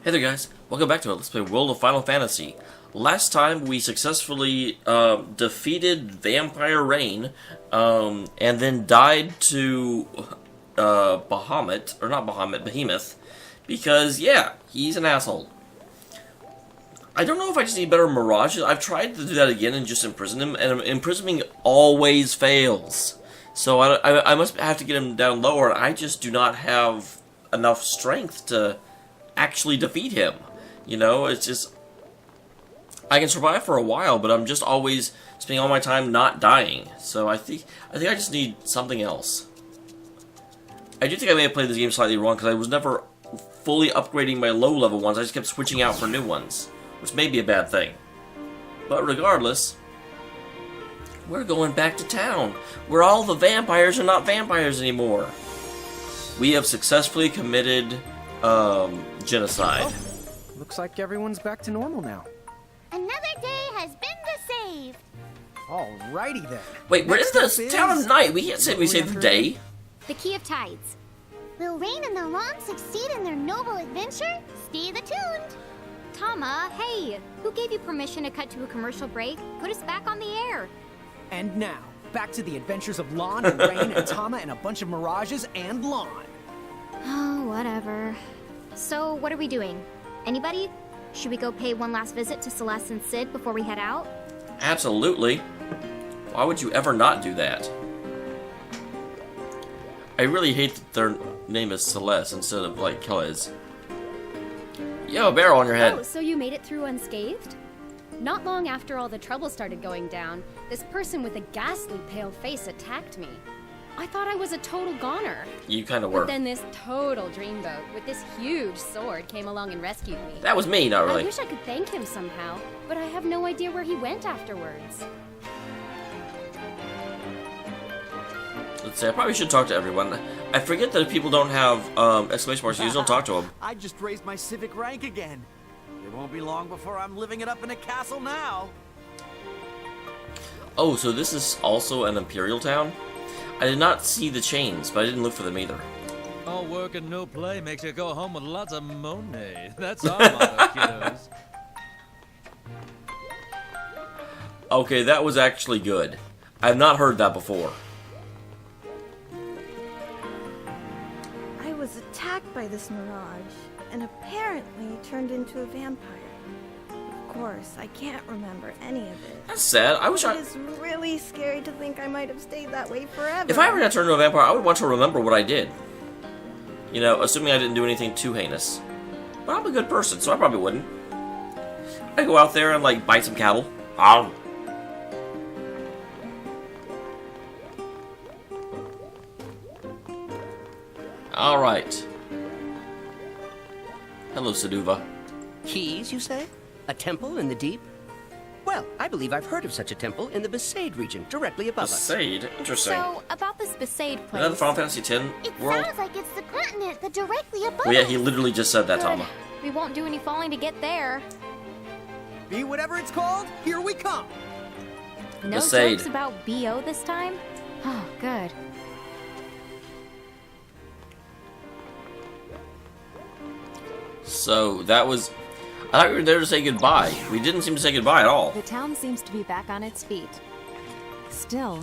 Hey there guys, welcome back to it. Let's play World of Final Fantasy. Last time we successfully defeated Vampire Rain, and then died to Behemoth, because yeah, he's an asshole. I don't know if I just need better mirages. I've tried to do that again and just imprison him, and imprisoning always fails. So I must have to get him down lower. I just do not have enough strength to actually defeat him. You know, it's just, I can survive for a while, but I'm just always spending all my time not dying. So I think I just need something else. I do think I may have played this game slightly wrong, because I was never fully upgrading my low-level ones. I just kept switching out for new ones, which may be a bad thing. But regardless, we're going back to town, where all the vampires are not vampires anymore. We have successfully committed genocide. Oh, looks like everyone's back to normal now. Another day has been saved. Alrighty then. Wait, where is this town of night? We can't say we saved the day. The Key of Tides. Will Rain and the Lawn succeed in their noble adventure? Stay tuned. Tama, hey! Who gave you permission to cut to a commercial break? Put us back on the air. And now, back to the adventures of Lawn and Rain and Tama and a bunch of mirages and Lawn. Oh, whatever. So, what are we doing? Anybody? Should we go pay one last visit to Celes and Cid before we head out? Absolutely. Why would you ever not do that? I really hate that their name is Celes instead of, like, Keh'lays. You have a barrel on your head. Oh, so you made it through unscathed? Not long after all the trouble started going down, this person with a ghastly pale face attacked me. I thought I was a total goner. You kind of were. But then this total dreamboat with this huge sword came along and rescued me. That was me, not really. I wish I could thank him somehow, but I have no idea where he went afterwards. Let's see, I probably should talk to everyone. I forget that if people don't have exclamation marks, you just don't talk to them. I just raised my civic rank again. It won't be long before I'm living it up in a castle now. Oh, so this is also an imperial town? I did not see the chains, but I didn't look for them either. All work and no play makes you go home with lots of money. That's our motto, kiddos. Okay, that was actually good. I've not heard that before. I was attacked by this mirage, and apparently turned into a vampire. Of course, I can't remember any of it. That's sad. I wish It's really scary to think I might have stayed that way forever. If I ever got turned into a vampire, I would want to remember what I did. You know, assuming I didn't do anything too heinous. But I'm a good person, so I probably wouldn't. I'd go out there and, like, bite some cattle. Alright. Hello, Saduva. Keys, you say? A temple in the deep? Well, I believe I've heard of such a temple in the Besaid region, directly above us. Besaid? Interesting. So, about this Besaid Is place... that the Final Fantasy X It world? sounds like it's the continent that directly above Well, yeah, us. he literally just said that, Tama. We won't do any falling to get there. Be whatever it's called, here we come. No Besaid. jokes about BO this time? Oh, good. So, that was... I thought we were there to say goodbye. We didn't seem to say goodbye at all. The town seems to be back on its feet. Still,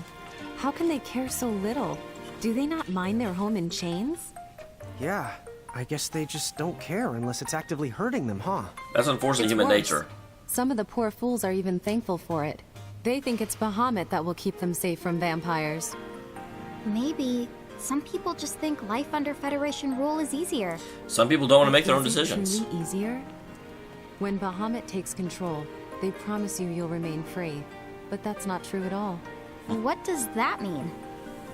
how can they care so little? Do they not mind their home in chains? Yeah, I guess they just don't care unless it's actively hurting them, huh? That's unfortunately It's human worse. nature. Some of the poor fools are even thankful for it. They think it's Behemoth that will keep them safe from vampires. Maybe some people just think life under Federation rule is easier. Some people don't want to make their own Is it decisions. truly easier? When Behemoth takes control, they promise you'll remain free. But that's not true at all. What does that mean?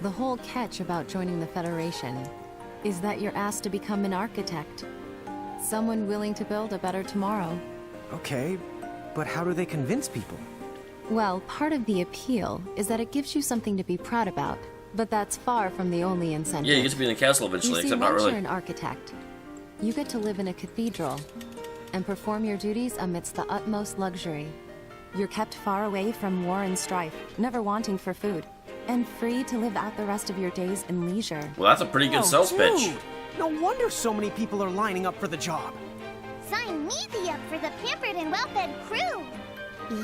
The whole catch about joining the Federation is that you're asked to become an architect. Someone willing to build a better tomorrow. Okay, but how do they convince people? Well, part of the appeal is that it gives you something to be proud about. But that's far from the only incentive. Yeah, you get to be in the castle You eventually, see, except not once really. you're an architect, you get to live in a cathedral and perform your duties amidst the utmost luxury. You're kept far away from war and strife, never wanting for food, and free to live out the rest of your days in leisure. Well, that's a pretty good Oh, sales pitch. dude, no wonder so many people are lining up for the job. sign me up for the pampered and well-fed crew.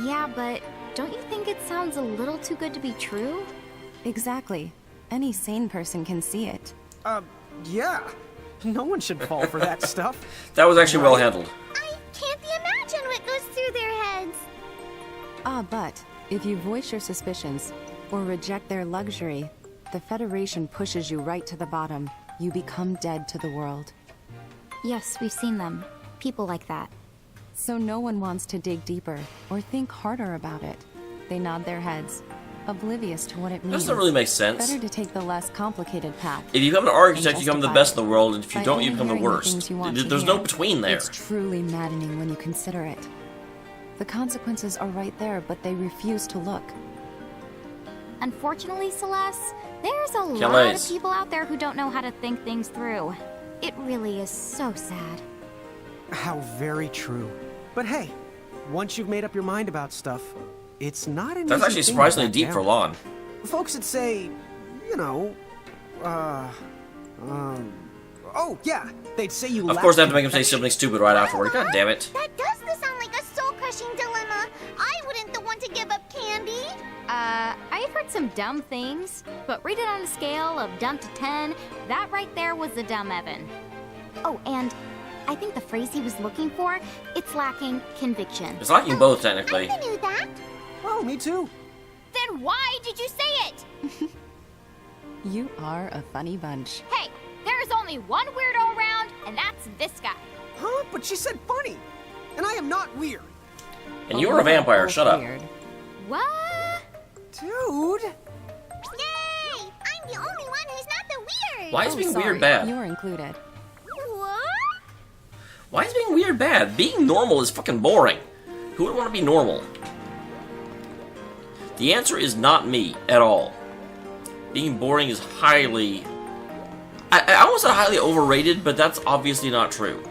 Yeah, but don't you think it sounds a little too good to be true? Exactly. Any sane person can see it. Yeah. No one should fall for that stuff. That was actually well handled. I can't imagine what goes through their heads. But if you voice your suspicions or reject their luxury, the Federation pushes you right to the bottom. You become dead to the world. Yes, we've seen them. People like that. So no one wants to dig deeper or think harder about it. They nod their heads, oblivious to what it means. Doesn't really make sense. Better to take the less complicated path. If you become an architect, you become the best in the world, and if you By don't, you only become the hearing the worst. things you want to There's no hear. between there. It's truly maddening when you consider it. The consequences are right there, but they refuse to look. Unfortunately, Celes, there's a lot Keh'lays. of people out there who don't know how to think things through. It really is so sad. How very true. But hey, once you've made up your mind about stuff, it's not an That's easy actually thing surprisingly to back deep for down. Lon. Folks would say, you know, oh yeah, they'd say you. Of course, they have to make him say something stupid right afterward. God damn it. That does sound like a soul-crushing dilemma. I wouldn't the one to give up candy. I've heard some dumb things, but rate it on a scale of dumb to 10, that right there was the dumb Evan. Oh, and I think the phrase he was looking for, it's lacking conviction. It's lacking both, technically. I knew that. Oh, me too. Then why did you say it? You are a funny bunch. Hey, there's only one weirdo around, and that's this guy. Huh? But she said funny, and I am not weird. And you're a vampire, Both shut up. weird. What? Dude. Yay! I'm the only one who's not the weird. Why is being Sorry, weird bad? You're included. What? Why is being weird bad? Being normal is fucking boring. Who would want to be normal? The answer is not me at all. Being boring is highly... I almost said highly overrated, but that's obviously not true.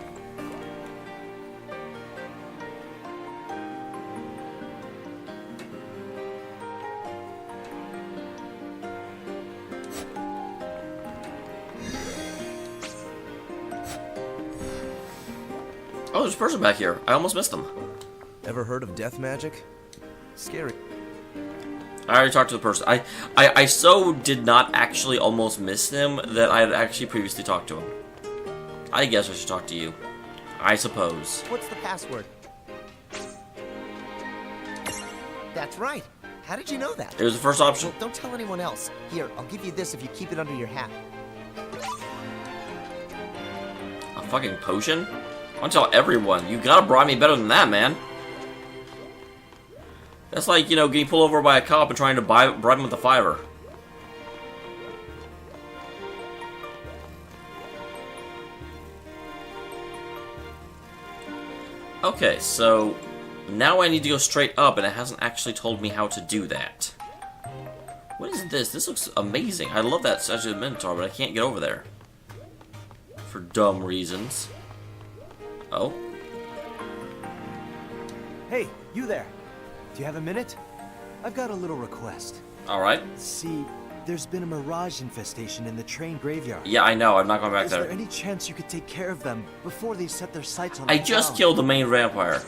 Oh, there's a person back here. I almost missed them. Ever heard of death magic? Scary. I already talked to the person. I so did not actually almost miss them that I had actually previously talked to him. I guess I should talk to you. I suppose. What's the password? That's right. How did you know that? It was the first option. Well, don't tell anyone else. Here, I'll give you this if you keep it under your hat. A fucking potion? I'll tell everyone. You gotta bribe me better than that, man. That's like, you know, getting pulled over by a cop and trying to bribe him with a $5. Okay, so now I need to go straight up, and it hasn't actually told me how to do that. What is this? This looks amazing. I love that statue of the Minotaur, but I can't get over there. For dumb reasons. Oh? Hey, you there. Do you have a minute? I've got a little request. Alright. See, there's been a mirage infestation in the train graveyard. Yeah, I know. I'm not going back Is there. there any chance you could take care of them before they set their sights on I the just town? killed the main vampire.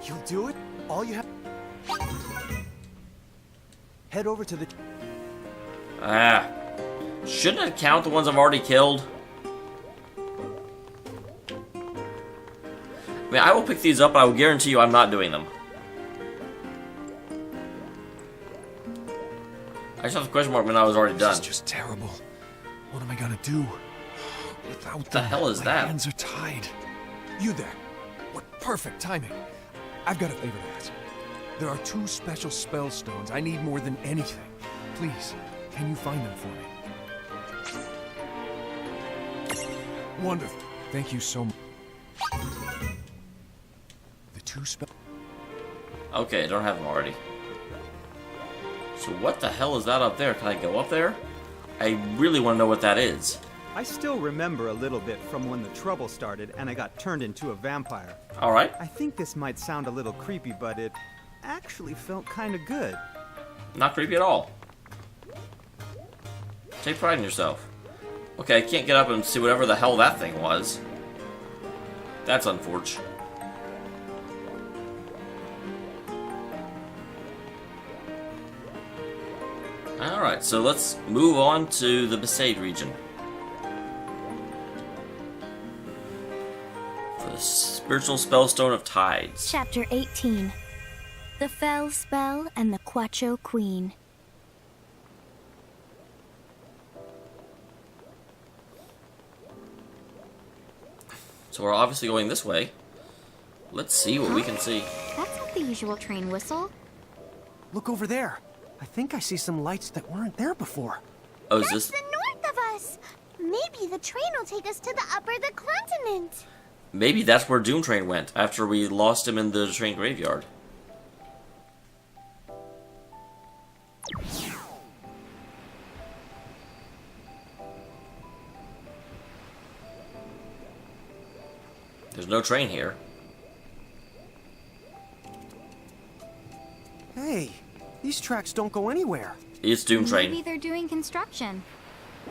You'll do it? All you have... Head over to the... Ah. Shouldn't it count the ones I've already killed? I mean, I will pick these up, but I will guarantee you I'm not doing them. I just have a question mark when I was already done. This is just terrible. What am I gonna do? Without the hell is my that? hands are tied. You there. What perfect timing. I've got a favor to ask. There are 2 special spell stones I need more than anything. Please, can you find them for me? Wonderful. Thank you so much. The 2 spell... Okay, I don't have them already. So what the hell is that up there? Can I go up there? I really want to know what that is. I still remember a little bit from when the trouble started and I got turned into a vampire. Alright. I think this might sound a little creepy, but it actually felt kind of good. Not creepy at all. Take pride in yourself. Okay, I can't get up and see whatever the hell that thing was. That's unfortunate. Alright, so let's move on to the Besaid region. For the Spiritual Spellstone of Tides. Chapter 18. The Fell Spell and the Quacho Queen. So we're obviously going this way. Let's see what we can see. That's not the usual train whistle. Look over there. I think I see some lights that weren't there before. Oh, is That's this... the north of us. Maybe the train will take us to the upper the continent. Maybe that's where Doom Train went, after we lost him in the train graveyard. There's no train here. Hey, these tracks don't go anywhere. It's Doom Train. Maybe they're doing construction.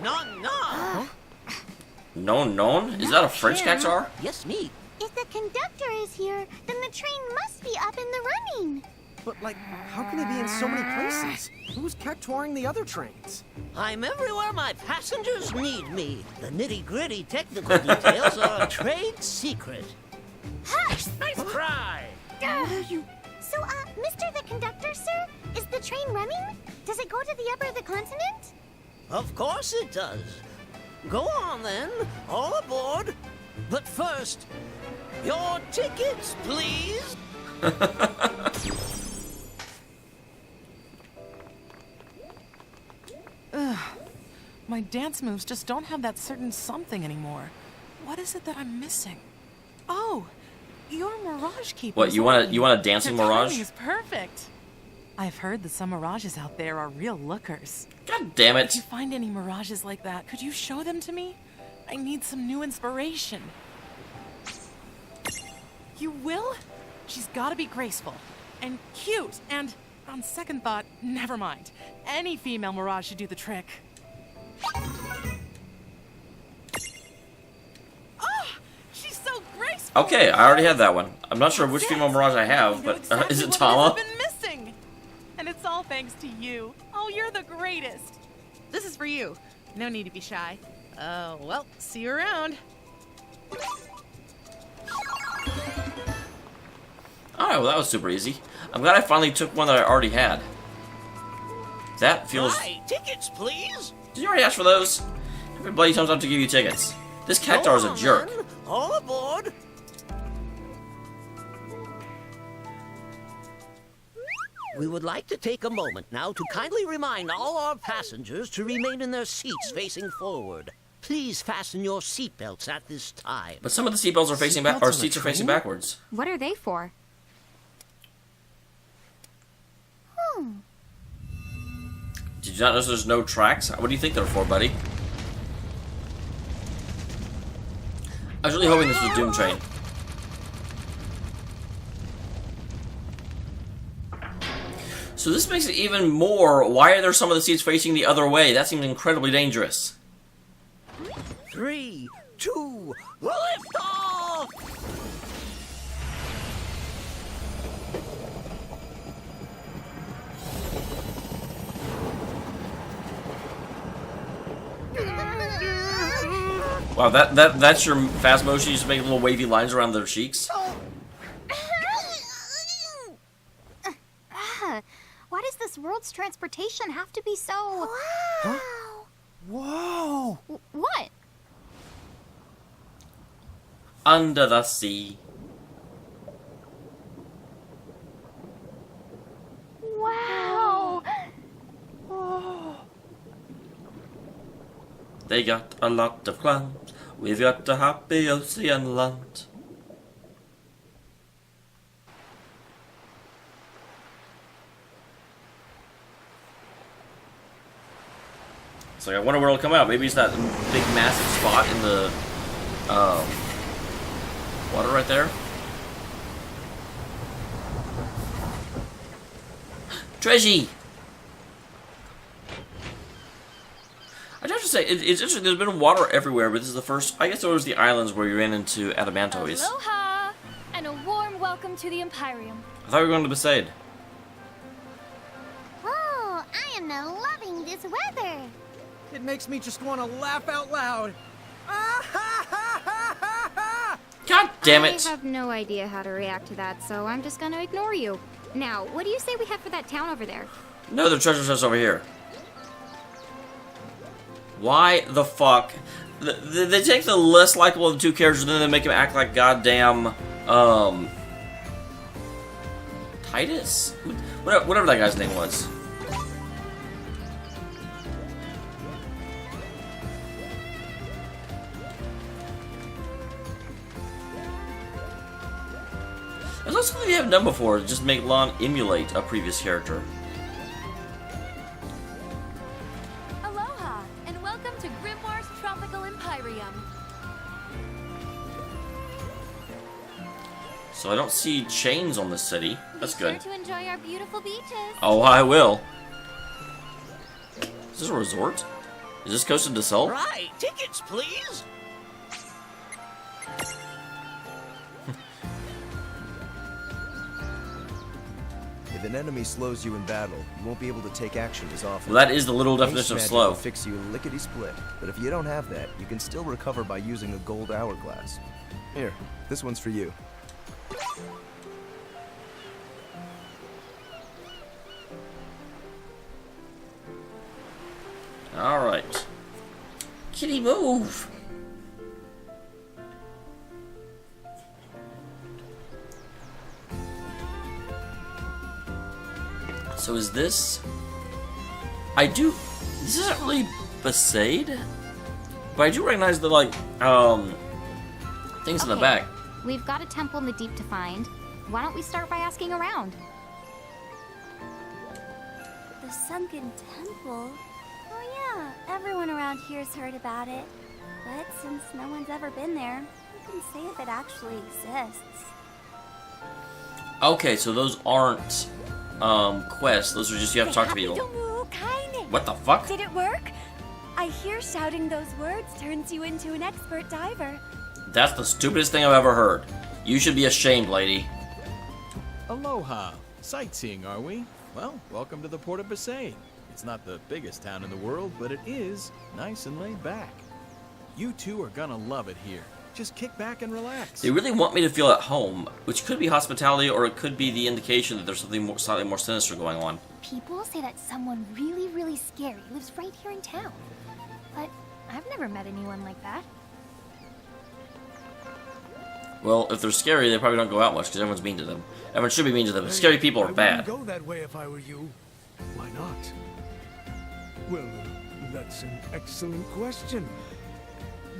Non, non. Non? Is that a French cactuar? Yes, me. If the conductor is here, then the train must be up in the running. But, like, how can it be in so many places? Who's cactuaring the other trains? I'm everywhere my passengers need me. The nitty-gritty technical details are a trade secret. Hush! Nice try. So, Mr. the Conductor, sir, is the train running? Does it go to the upper the continent? Of course it does. Go on then, all aboard. But first, your tickets, please. Ugh. My dance moves just don't have that certain something anymore. What is it that I'm missing? Oh, you're Mirage Keeper. What, you want a dancing Your Mirage? timing is perfect. I've heard that some Mirages out there are real lookers. God damn it. If you find any Mirages like that, could you show them to me? I need some new inspiration. You will? She's gotta be graceful and cute and, on second thought, never mind. Any female Mirage should do the trick. Oh, she's so graceful. Okay, I already had that one. I'm not sure which female Mirage I have, but is it Tama? I've been missing. And it's all thanks to you. Oh, you're the greatest. This is for you. No need to be shy. Well, see you around. Alright, well that was super easy. I'm glad I finally took one that I already had. That feels... Hi, tickets, please. Did you already ask for those? Everybody comes up to give you tickets. This cactuar is a jerk. Then, all aboard. We would like to take a moment now to kindly remind all our passengers to remain in their seats facing forward. Please fasten your seatbelts at this time. But some of the seatbelts are facing back, or seats are facing backwards. What are they for? Did you not notice there's no tracks? What do you think they're for, buddy? I was really hoping this was Doom Train. So this makes it even more. Why are there some of the seats facing the other way? That seems incredibly dangerous. 3, 2, lift off! Wow, that's your fast motion. You just make little wavy lines around their cheeks. Why does this world's transportation have to be so... Wow! Whoa! What? Under the sea. Wow! They got a lot of clams. We've got a happy ocean land. So I wonder where it'll come out. Maybe it's that big massive spot in the water right there. Treasure! I have to say, it's interesting. There's been water everywhere, but this is the first. I guess it was the islands where you ran into Adamantoids. Aloha! And a warm welcome to the Empyreum. I thought we were going to Besaid. Oh, I am now loving this weather. It makes me just want to laugh out loud. God damn it! I have no idea how to react to that, so I'm just gonna ignore you. Now, what do you say we head for that town over there? No, the treasure chest over here. Why the fuck? They take the less likable of the two characters and then they make him act like goddamn, Titus? Whatever that guy's name was. There's also something we haven't done before, just make Lon emulate a previous character. Aloha, and welcome to Grimoire's Tropical Empyreum. So I don't see chains on this city. That's good. Be sure to enjoy our beautiful beaches. Oh, I will. Is this a resort? Is this Costa del Sol? Right, tickets, please. If an enemy slows you in battle, you won't be able to take action as often. Well, that is the literal definition of Magic slow. will fix you lickety-split, but if you don't have that, you can still recover by using a gold hourglass. Here, this one's for you. Alright. Kitty, move! So is this... This isn't really Besaid? But I do recognize the, like, things in the back. We've got a temple in the deep to find. Why don't we start by asking around? The sunken temple? Oh yeah, everyone around here's heard about it. But since no one's ever been there, who can say if it actually exists? Okay, so those aren't, quests. Those are just, you have to talk to people. What the fuck? Did it work? I hear shouting those words turns you into an expert diver. That's the stupidest thing I've ever heard. You should be ashamed, lady. Aloha. Sightseeing, are we? Well, welcome to the port of Besaid. It's not the biggest town in the world, but it is nice and laid back. You two are gonna love it here. Just kick back and relax. They really want me to feel at home, which could be hospitality or it could be the indication that there's something slightly more sinister going on. People say that someone really, really scary lives right here in town. But I've never met anyone like that. Well, if they're scary, they probably don't go out much because everyone's mean to them. Everyone should be mean to them. Scary people are bad. I wouldn't go that way if I were you. Why not? Well, that's an excellent question.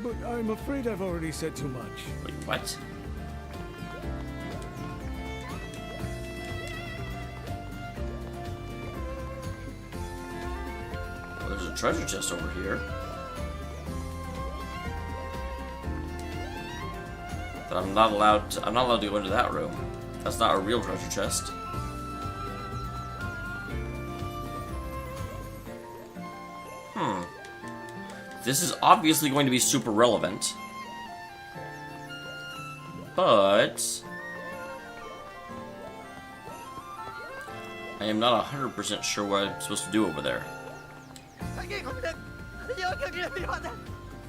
But I'm afraid I've already said too much. Wait, what? Well, there's a treasure chest over here. But I'm not allowed to go into that room. That's not a real treasure chest. This is obviously going to be super relevant. But I am not 100% sure what I'm supposed to do over there.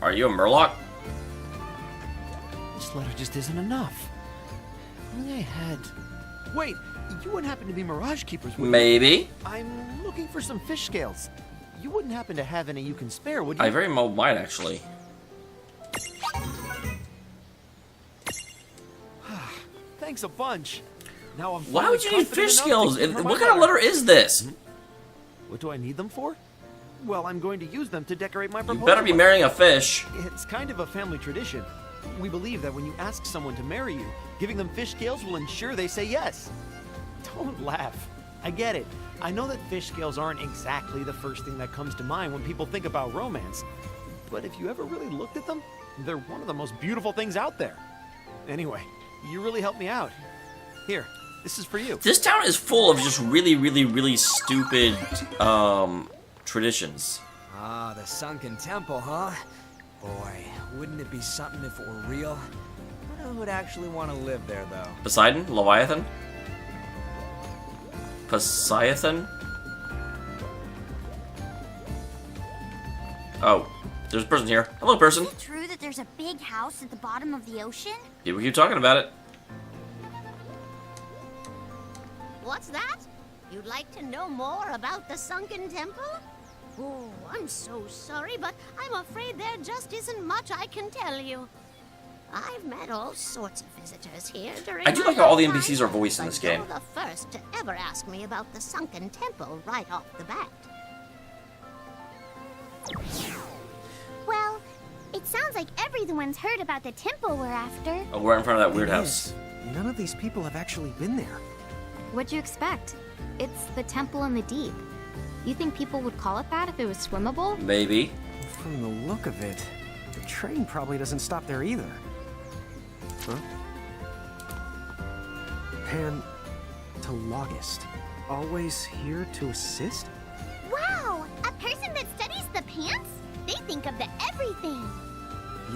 Are you a Murloc? This letter just isn't enough. If only I had... Wait, you wouldn't happen to be Mirage Keepers, would you? Maybe. I'm looking for some fish scales. You wouldn't happen to have any you can spare, would you? I very well might, actually. Thanks a bunch. Now I'm Why would you need confident fish enough to scales? give her my What kind of letter is this? What do I need them for? Well, I'm going to use them to decorate my proposal. You better be marrying a fish. It's kind of a family tradition. We believe that when you ask someone to marry you, giving them fish scales will ensure they say yes. Don't laugh. I get it. I know that fish scales aren't exactly the first thing that comes to mind when people think about romance. But if you ever really looked at them, they're one of the most beautiful things out there. Anyway, you really helped me out. Here, this is for you. This town is full of just really, really, really stupid, traditions. Ah, the sunken temple, huh? Boy, wouldn't it be something if it were real? I don't know who'd actually want to live there, though. Poseidon? Leviathan? Poseidon? Oh, there's a person here. Hello, person. Is it true that there's a big house at the bottom of the ocean? People keep talking about it. What's that? You'd like to know more about the sunken temple? Oh, I'm so sorry, but I'm afraid there just isn't much I can tell you. I've met all sorts of visitors here during I do my like how all the lifetime, NPCs are voiced in this but game. you're the first to ever ask me about the sunken temple right off the bat. Well, it sounds like everyone's heard about the temple we're after. Oh, we're in front of that weird It house. is. None of these people have actually been there. What'd you expect? It's the temple in the deep. You think people would call it that if it was swimmable? Maybe. From the look of it, the train probably doesn't stop there either. Huh? Pantologist. Always here to assist? Wow! A person that studies the pants? They think of the everything.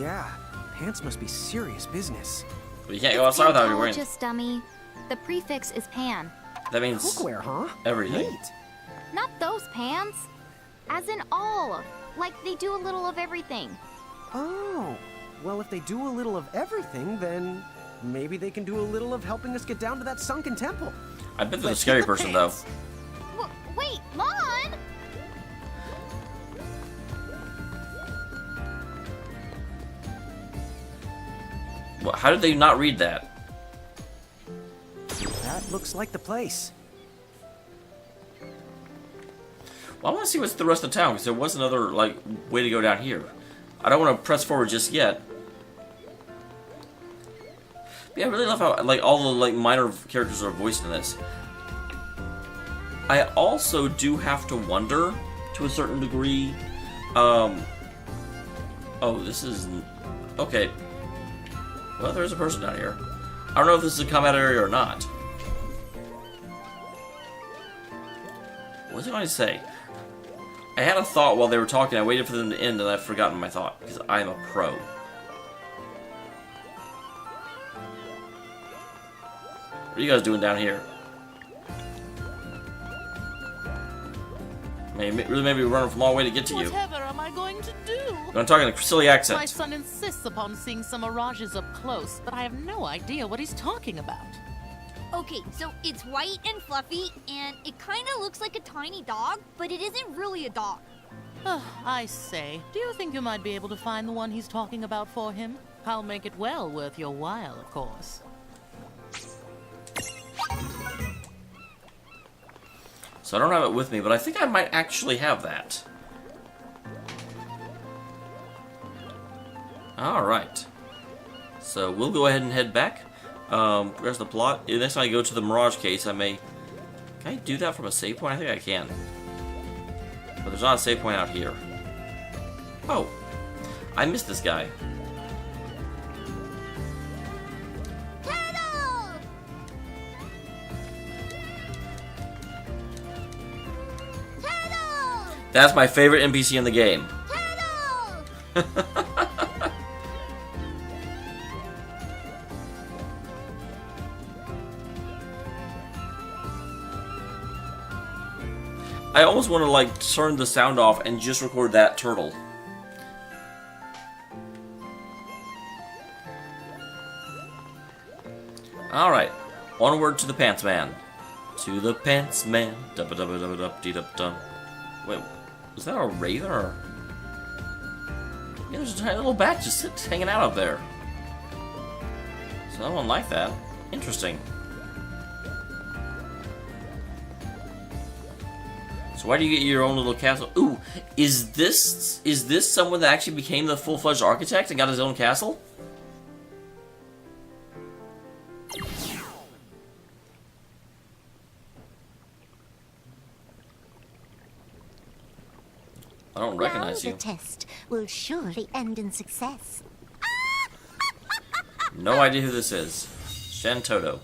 Yeah, pants must be serious business. But you can't go outside without your wearing. Just dummy. The prefix is pan. That means cookware, huh? everything. Neat. Not those pans. As in all. Like they do a little of everything. Oh, well, if they do a little of everything, then maybe they can do a little of helping us get down to that sunken temple. I bet they're a scary person, though. Wait, Lon! How did they not read that? That looks like the place. Well, I want to see what's the rest of town, because there was another, like, way to go down here. I don't want to press forward just yet. But yeah, I really love how, like, all the, like, minor characters are voiced in this. I also do have to wonder, to a certain degree, oh, this is... Okay. Well, there's a person down here. I don't know if this is a combat area or not. What was I going to say? I had a thought while they were talking. I waited for them to end, and I've forgotten my thought, because I'm a pro. What are you guys doing down here? Really maybe running from all the way to get to you. Whatever am I going to do? I'm talking in a silly accent. My son insists upon seeing some mirages up close, but I have no idea what he's talking about. Okay, so it's white and fluffy, and it kind of looks like a tiny dog, but it isn't really a dog. I say, do you think you might be able to find the one he's talking about for him? I'll make it well worth your while, of course. So I don't have it with me, but I think I might actually have that. Alright. So we'll go ahead and head back. Where's the plot? Next time I go to the Mirage case, I may... Can I do that from a save point? I think I can. But there's not a save point out here. Oh. I missed this guy. That's my favorite NPC in the game. I almost want to, like, turn the sound off and just record that turtle. Alright. Onward to the Pants Man. To the Pants Man. Dub-a-dub-a-dub-dub-dee-dub-dum. Wait, was that a raven or... Yeah, there's a tiny little bat just hanging out up there. So I don't like that. Interesting. So why do you get your own little castle? Ooh, is this someone that actually became the full-fledged architect and got his own castle? I don't recognize you. The test will surely end in success. No idea who this is. Shantoto.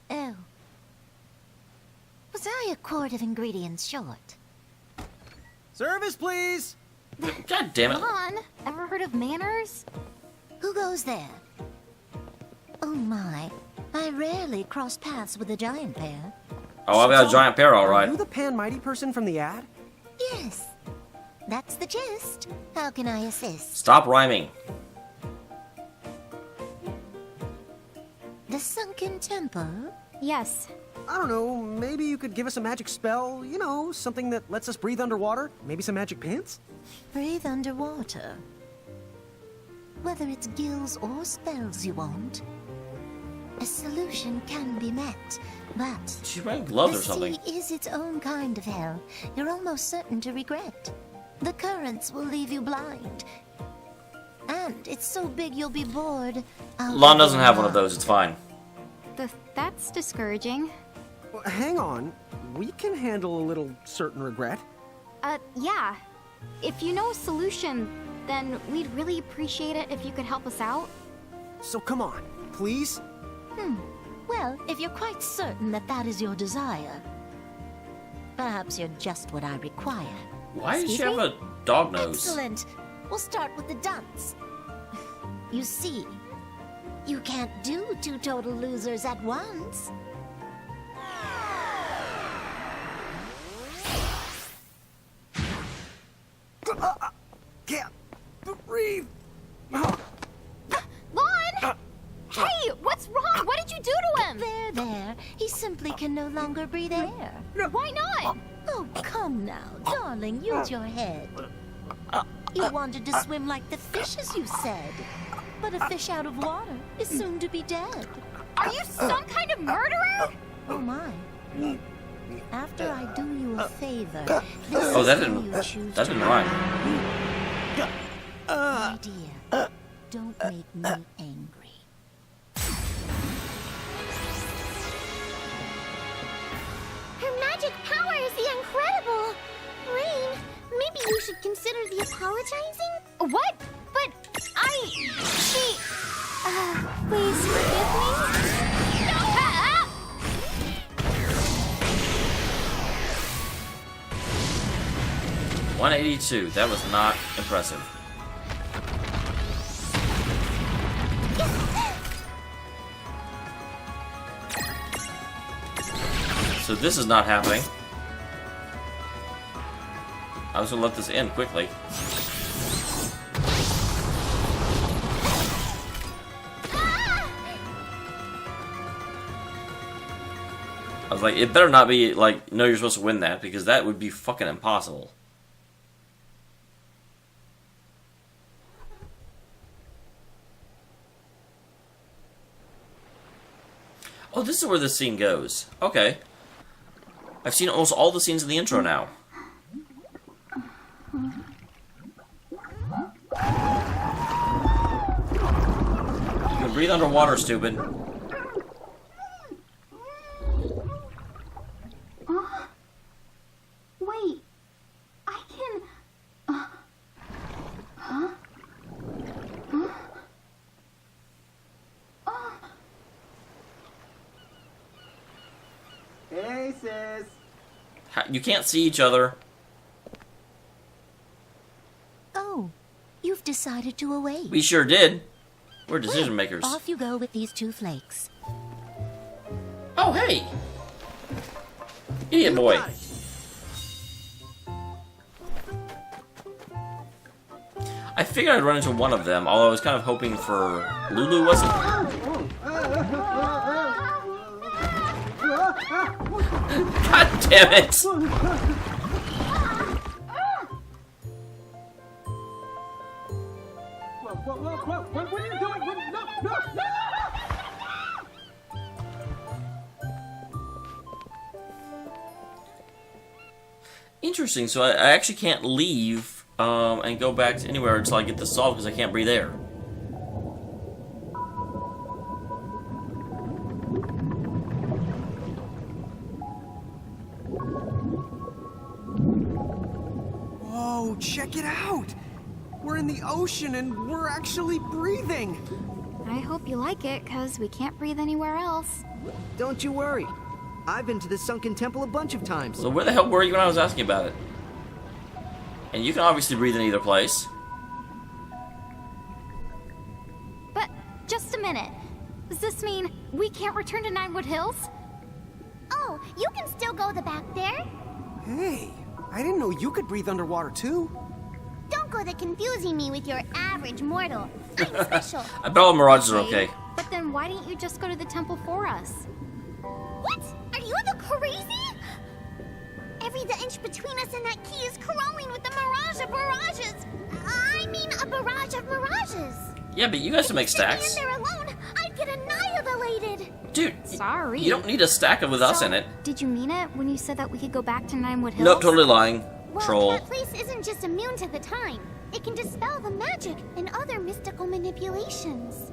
Oh. Was I a quart of ingredients short? Service, please! God damn it. Lon, ever heard of manners? Who goes there? Oh my, I rarely cross paths with a giant pair. Oh, I've got a giant pair, all right. Are you the Pan Mighty person from the ad? Yes, that's the gist. How can I assist? Stop rhyming. The Sunken Temple? Yes. I don't know, maybe you could give us a magic spell, you know, something that lets us breathe underwater? Maybe some magic pants? Breathe underwater. Whether it's gills or spells you want, a solution can be met, but She's wearing gloves the or something. sea is its own kind of hell. You're almost certain to regret. The currents will leave you blind. And it's so big you'll be bored. Lon doesn't have one of those, it's fine. That's discouraging. Well, hang on, we can handle a little certain regret. Yeah. If you know a solution, then we'd really appreciate it if you could help us out. So come on, please? Well, if you're quite certain that that is your desire, perhaps you're just what I require. Why does she Excuse have me? a dog nose? Excellent. We'll start with the dunce. You see, you can't do two total losers at once. Can't breathe. Lon! Hey, what's wrong? What did you do to him? There. He simply can no longer breathe air. Why not? Oh, come now, darling, use your head. You wanted to swim like the fishes, you said. But a fish out of water is soon to be dead. Are you some kind of murderer? Oh my. After I do you a favor, this Oh, is that who didn't. you choose That to didn't marry. rhyme. My dear, don't make me angry. Her magic power is the incredible. Rain, maybe you should consider the apologizing? What? But she... Please forgive me. 182. That was not impressive. So this is not happening. I was gonna let this end quickly. I was like, it better not be like, no, you're supposed to win that, because that would be fucking impossible. Oh, this is where this scene goes. Okay. I've seen almost all the scenes in the intro now. You can breathe underwater, stupid. Wait, I can... Huh? Huh? Hey, sis. You can't see each other. Oh, you've decided to await. We sure did. We're decision makers. Off you go with these 2 flakes. Oh, hey! Idiot boy. I figured I'd run into one of them, although I was kind of hoping for Lulu, wasn't it? God damn it! What are you doing? No! Interesting, so I actually can't leave and go back to anywhere until I get this solved because I can't breathe air. Whoa, check it out! We're in the ocean and we're actually breathing! I hope you like it, because we can't breathe anywhere else. Don't you worry. I've been to the Sunken Temple a bunch of times. So where the hell were you when I was asking about it? And you can obviously breathe in either place. But just a minute. Does this mean we can't return to Ninewood Hills? Oh, you can still go the back there. Hey, I didn't know you could breathe underwater too. Don't go the confusing me with your average mortal. I'm special. I bet all mirages are okay. But then why didn't you just go to the temple for us? What? Are you the crazy? Every inch between us and that key is crawling with a mirage of mirages. I mean, a barrage of mirages. Yeah, but you guys can make stacks. If you in there alone, I'd get annihilated. Dude, sorry. You don't need a stack of with us in it. Did you mean it when you said that we could go back to Ninewood Hills? Nope, totally lying. Well, Troll. that place isn't just immune to the time. It can dispel the magic and other mystical manipulations.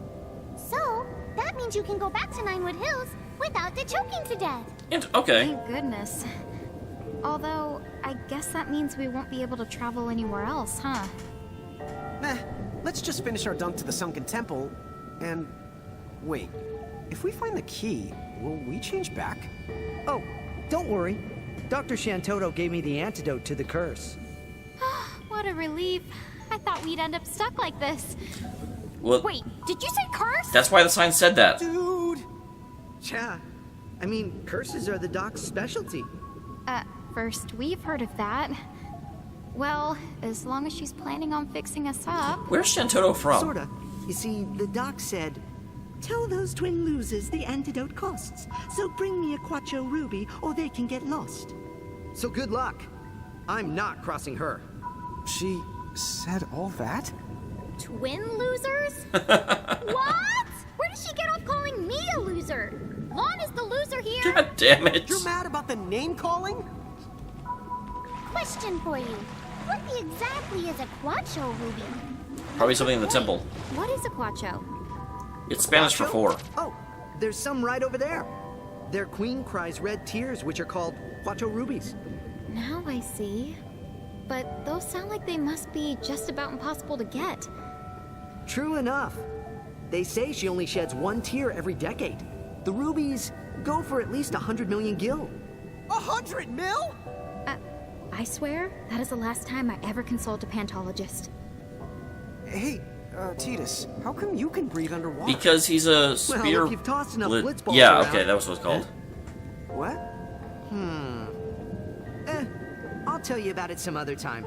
So, that means you can go back to Ninewood Hills without the choking to death. Okay. Thank goodness. Although, I guess that means we won't be able to travel anywhere else, huh? Meh, let's just finish our dunk to the sunken temple, and... Wait, if we find the key, will we change back? Oh, don't worry. Dr. Shantoto gave me the antidote to the curse. What a relief. I thought we'd end up stuck like this. Well, wait, did you say curse? That's why the sign said that. Dude! Yeah, I mean, curses are the doc's specialty. First we've heard of that. Well, as long as she's planning on fixing us up. Where's Shantoto from? Sorta. You see, the doc said, tell those twin losers the antidote costs, so bring me a Quacho Ruby or they can get lost. So good luck. I'm not crossing her. She said all that? Twin losers? What? Where did she get off calling me a loser? Lon is the loser here. God damn it. You're mad about the name calling? Question for you. What exactly is a Quacho Ruby? Probably something in the temple. What is a Quacho? It's Spanish for four. Oh, there's some right over there. Their queen cries red tears, which are called Quacho Rubies. Now I see. But those sound like they must be just about impossible to get. True enough. They say she only sheds one tear every decade. The rubies go for at least 100 million gil. 100 mil? I swear, that is the last time I ever consult a pantologist. Hey, Titus, how come you can breathe underwater? Because he's a spear... Well, if you've tossed enough blitzballs Yeah, around... okay, that was what it's called. What? I'll tell you about it some other time.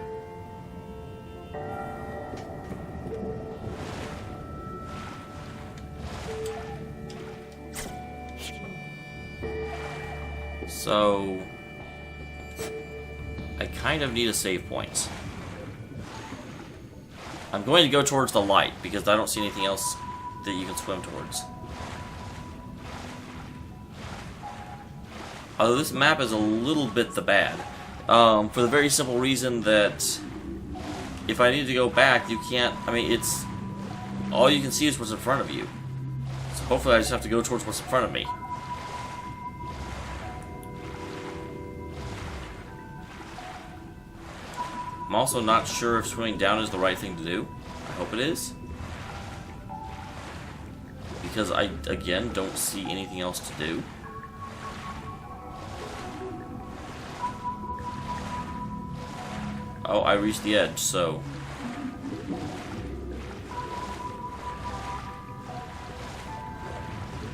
So... I kind of need a save point. I'm going to go towards the light, because I don't see anything else that you can swim towards. Although this map is a little bit the bad. For the very simple reason that if I need to go back, you can't... I mean, it's... all you can see is what's in front of you. So hopefully I just have to go towards what's in front of me. I'm also not sure if swimming down is the right thing to do. I hope it is. Because I, again, don't see anything else to do. Oh, I reached the edge, so...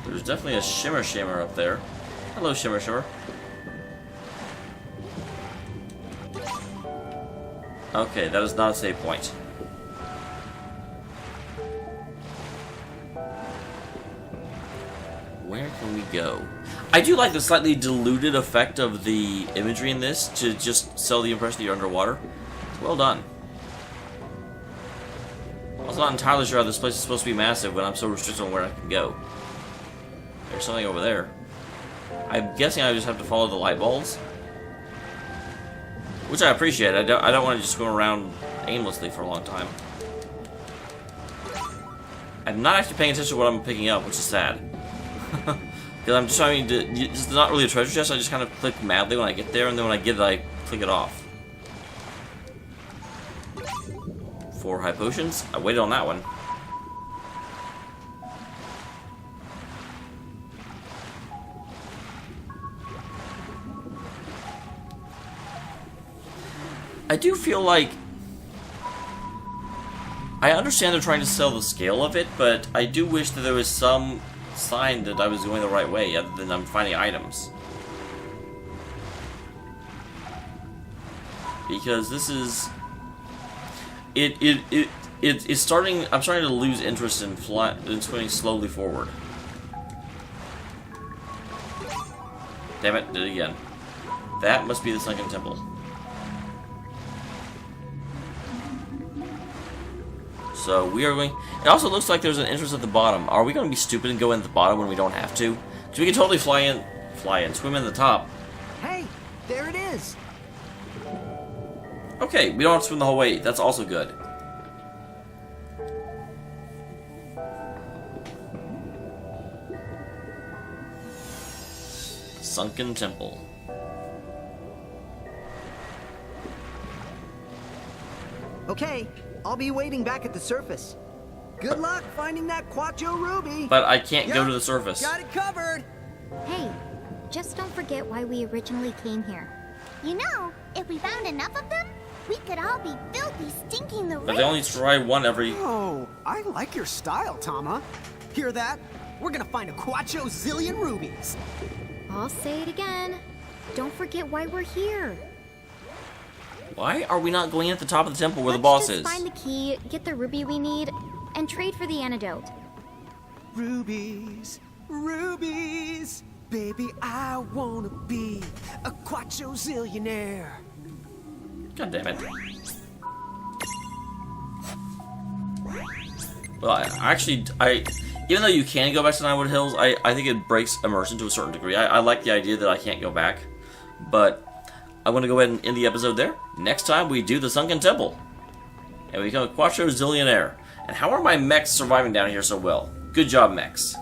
There's definitely a shimmer up there. Hello, shimmer. Okay, that is not a save point. Where can we go? I do like the slightly diluted effect of the imagery in this to just sell the impression that you're underwater. Well done. I was not entirely sure how this place is supposed to be massive when I'm so restricted on where I can go. There's something over there. I'm guessing I just have to follow the light balls. Which I appreciate. I don't want to just go around aimlessly for a long time. I'm not actually paying attention to what I'm picking up, which is sad. Because I'm just trying to... It's not really a treasure chest, I just kind of click madly when I get there, and then when I get it, I click it off. 4 high potions. I waited on that one. I do feel like I understand they're trying to sell the scale of it, but I do wish that there was some sign that I was going the right way, other than I'm finding items. Because this is... It's starting... I'm starting to lose interest in swimming slowly forward. Damn it, did it again. That must be the Sunken Temple. So we are going... It also looks like there's an entrance at the bottom. Are we going to be stupid and go in at the bottom when we don't have to? Because we can totally fly in, swim in the top. Hey, there it is. Okay, we don't have to swim the whole way. That's also good. Sunken Temple. Okay, I'll be waiting back at the surface. Good luck finding that Quacho Ruby. But I can't go to the surface. Got it covered. Hey, just don't forget why we originally came here. You know, if we found enough of them, we could all be filthy, stinking the But they only try one every... Oh, I like your style, Tama. Hear that? We're gonna find a Quacho zillion rubies. I'll say it again. Don't forget why we're here. Why are we not going at the top of the temple where the boss is? Let's just find the key, get the ruby we need, and trade for the antidote. Rubies, rubies. Baby, I wanna be a Quacho zillionaire. God damn it. Well, even though you can go back to Ninewood Hills, I think it breaks immersion to a certain degree. I like the idea that I can't go back, but I'm going to go ahead and end the episode there. Next time, we do the Sunken Temple, and we become a Quacho Zillionaire. And how are my mechs surviving down here so well? Good job, mechs.